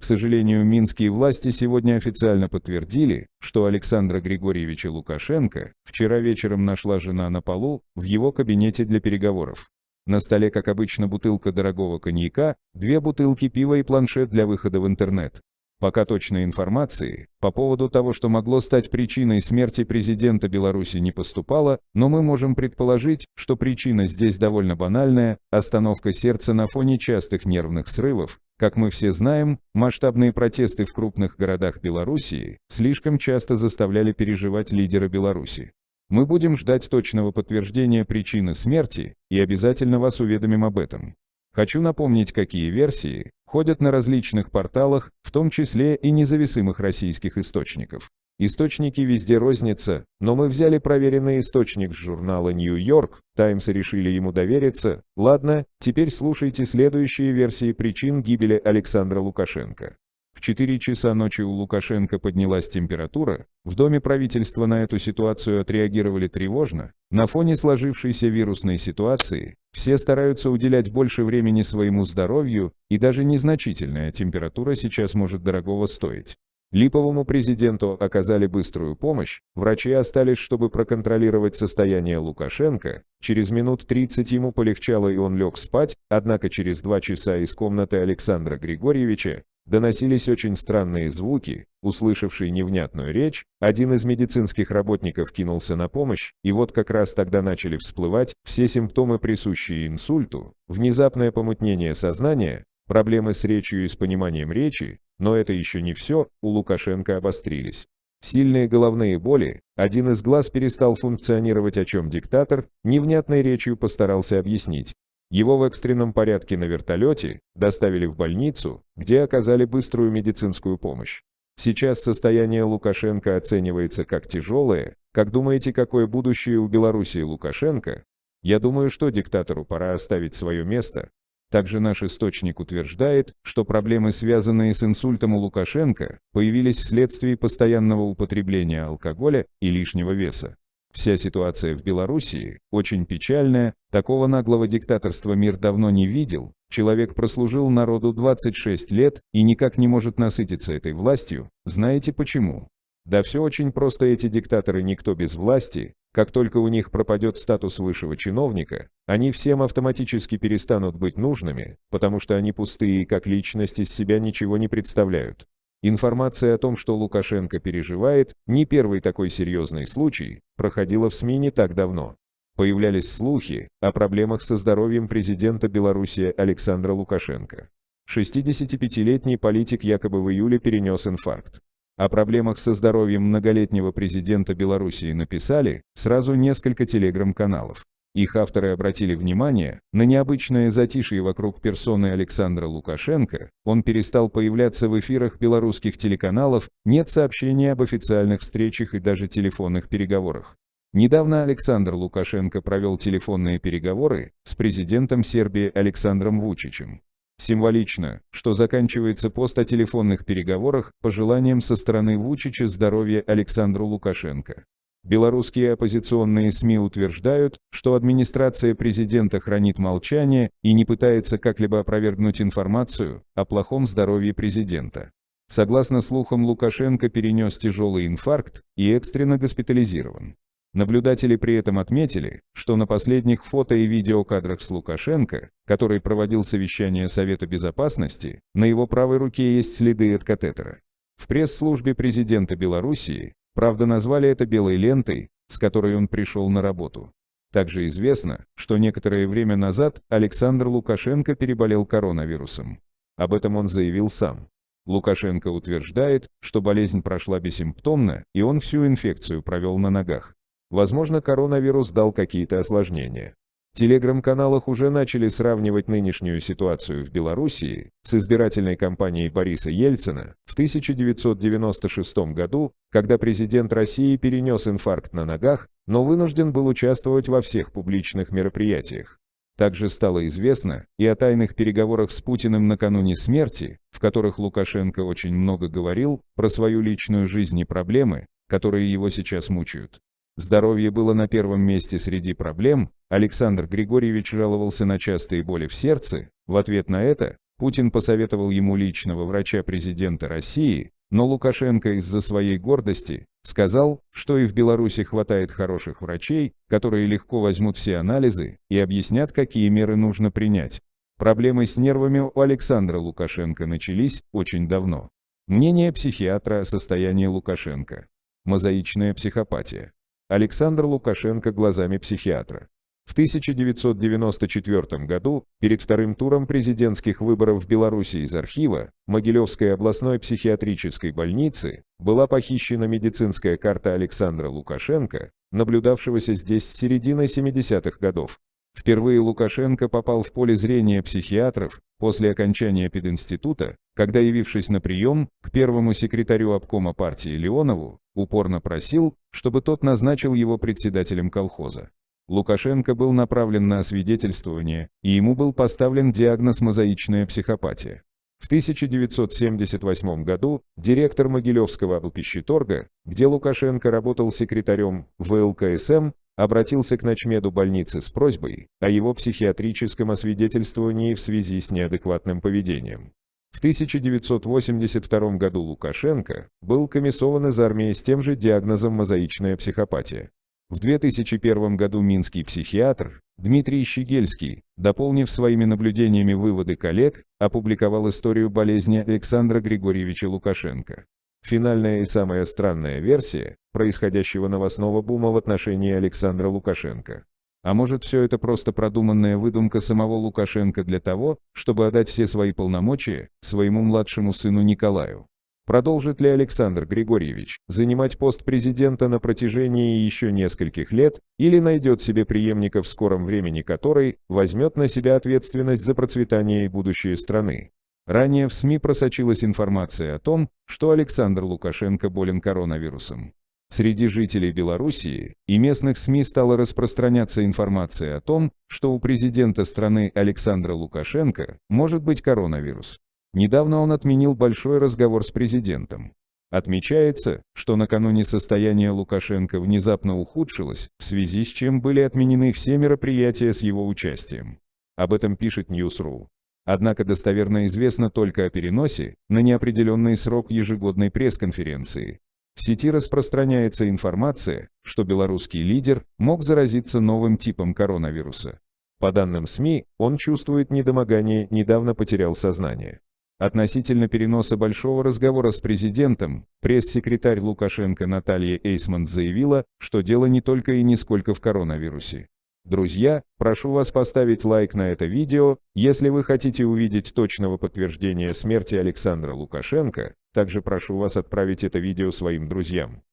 сожалению, минские власти сегодня официально подтвердили, что Александра Григорьевича Лукашенко вчера вечером нашла жена на полу в его кабинете для переговоров. На столе, как обычно, бутылка дорогого коньяка, 2 бутылки пива и планшет для выхода в интернет. Пока точной информации по поводу того, что могло стать причиной смерти президента Беларуси, не поступало, но мы можем предположить, что причина здесь довольно банальная – остановка сердца на фоне частых нервных срывов. Как мы все знаем, масштабные протесты в крупных городах Белоруссии слишком часто заставляли переживать лидера Беларуси. Мы будем ждать точного подтверждения причины смерти и обязательно вас уведомим об этом. Хочу напомнить, какие версии ходят на различных порталах, в том числе и независимых российских источников. Источники везде розница, но мы взяли проверенный источник с журнала New York Times и решили ему довериться. Ладно, теперь слушайте следующие версии причин гибели Александра Лукашенко. В 4 часа ночи у Лукашенко поднялась температура, в Доме правительства на эту ситуацию отреагировали тревожно. На фоне сложившейся вирусной ситуации все стараются уделять больше времени своему здоровью, и даже незначительная температура сейчас может дорогого стоить. Липовому президенту оказали быструю помощь, врачи остались, чтобы проконтролировать состояние Лукашенко, через минут 30 ему полегчало и он лег спать, однако через 2 часа из комнаты Александра Григорьевича доносились очень странные звуки. Услышавший невнятную речь, один из медицинских работников кинулся на помощь, и вот как раз тогда начали всплывать все симптомы, присущие инсульту: внезапное помутнение сознания, проблемы с речью и с пониманием речи, но это еще не все, у Лукашенко обострились сильные головные боли, один из глаз перестал функционировать, о чем диктатор невнятной речью постарался объяснить. Его в экстренном порядке на вертолете доставили в больницу, где оказали быструю медицинскую помощь. Сейчас состояние Лукашенко оценивается как тяжелое. Как думаете, какое будущее у Белоруссии Лукашенко? Я думаю, что диктатору пора оставить свое место. Также наш источник утверждает, что проблемы, связанные с инсультом у Лукашенко, появились вследствие постоянного употребления алкоголя и лишнего веса. Вся ситуация в Белоруссии очень печальная, такого наглого диктаторства мир давно не видел. Человек прослужил народу 26 лет и никак не может насытиться этой властью. Знаете почему? Да все очень просто: эти диктаторы никто без власти. Как только у них пропадет статус высшего чиновника, они всем автоматически перестанут быть нужными, потому что они пустые и как личность из себя ничего не представляют. Информация о том, что Лукашенко переживает, не первый такой серьезный случай, проходила в СМИ не так давно. Появлялись слухи о проблемах со здоровьем президента Беларуси Александра Лукашенко. 65-летний политик якобы в июле перенес инфаркт. О проблемах со здоровьем многолетнего президента Белоруссии написали сразу несколько телеграм-каналов. Их авторы обратили внимание на необычное затишье вокруг персоны Александра Лукашенко. Он перестал появляться в эфирах белорусских телеканалов, нет сообщений об официальных встречах и даже телефонных переговорах. Недавно Александр Лукашенко провел телефонные переговоры с президентом Сербии Александром Вучичем. Символично, что заканчивается пост о телефонных переговорах пожеланием со стороны Вучича здоровья Александру Лукашенко. Белорусские оппозиционные СМИ утверждают, что администрация президента хранит молчание и не пытается как-либо опровергнуть информацию о плохом здоровье президента. Согласно слухам, Лукашенко перенес тяжелый инфаркт и экстренно госпитализирован. Наблюдатели при этом отметили, что на последних фото и видеокадрах с Лукашенко, который проводил совещание Совета Безопасности, на его правой руке есть следы от катетера. В пресс-службе президента Белоруссии, правда, назвали это белой лентой, с которой он пришел на работу. Также известно, что некоторое время назад Александр Лукашенко переболел коронавирусом. Об этом он заявил сам. Лукашенко утверждает, что болезнь прошла бессимптомно, и он всю инфекцию провел на ногах. Возможно, коронавирус дал какие-то осложнения. В телеграм-каналах уже начали сравнивать нынешнюю ситуацию в Белоруссии с избирательной кампанией Бориса Ельцина в 1996 году, когда президент России перенес инфаркт на ногах, но вынужден был участвовать во всех публичных мероприятиях. Также стало известно и о тайных переговорах с Путиным накануне смерти, в которых Лукашенко очень много говорил про свою личную жизнь и проблемы, которые его сейчас мучают. Здоровье было на первом месте среди проблем. Александр Григорьевич жаловался на частые боли в сердце. В ответ на это Путин посоветовал ему личного врача президента России, но Лукашенко из-за своей гордости сказал, что и в Беларуси хватает хороших врачей, которые легко возьмут все анализы и объяснят, какие меры нужно принять. Проблемы с нервами у Александра Лукашенко начались очень давно. Мнение психиатра о состоянии Лукашенко. Мозаичная психопатия. Александр Лукашенко глазами психиатра. В 1994 году, перед вторым туром президентских выборов в Беларуси из архива Могилевской областной психиатрической больницы была похищена медицинская карта Александра Лукашенко, наблюдавшегося здесь с середины 70-х годов. Впервые Лукашенко попал в поле зрения психиатров после окончания пединститута, когда, явившись на прием к первому секретарю обкома партии Леонову, упорно просил, чтобы тот назначил его председателем колхоза. Лукашенко был направлен на освидетельствование, и ему был поставлен диагноз «мозаичная психопатия». В 1978 году директор Могилевского облпищеторга, где Лукашенко работал секретарем ВЛКСМ, обратился к начмеду больницы с просьбой о его психиатрическом освидетельствовании в связи с неадекватным поведением. В 1982 году Лукашенко был комиссован из армии с тем же диагнозом «мозаичная психопатия». В 2001 году минский психиатр Дмитрий Щегельский, дополнив своими наблюдениями выводы коллег, опубликовал историю болезни Александра Григорьевича Лукашенко. Финальная и самая странная версия происходящего новостного бума в отношении Александра Лукашенко. А может, все это просто продуманная выдумка самого Лукашенко для того, чтобы отдать все свои полномочия своему младшему сыну Николаю? Продолжит ли Александр Григорьевич занимать пост президента на протяжении еще нескольких лет, или найдет себе преемника в скором времени, который возьмет на себя ответственность за процветание и будущее страны? Ранее в СМИ просочилась информация о том, что Александр Лукашенко болен коронавирусом. Среди жителей Белоруссии и местных СМИ стала распространяться информация о том, что у президента страны Александра Лукашенко может быть коронавирус. Недавно он отменил большой разговор с президентом. Отмечается, что накануне состояние Лукашенко внезапно ухудшилось, в связи с чем были отменены все мероприятия с его участием. Об этом пишет News.ru. Однако достоверно известно только о переносе на неопределенный срок ежегодной пресс-конференции. В сети распространяется информация, что белорусский лидер мог заразиться новым типом коронавируса. По данным СМИ, он чувствует недомогание, недавно потерял сознание. Относительно переноса большого разговора с президентом, пресс-секретарь Лукашенко Наталья Эйсмонт заявила, что дело не только и не сколько в коронавирусе. Друзья, прошу вас поставить лайк на это видео, если вы хотите увидеть точного подтверждения смерти Александра Лукашенко. Также прошу вас отправить это видео своим друзьям.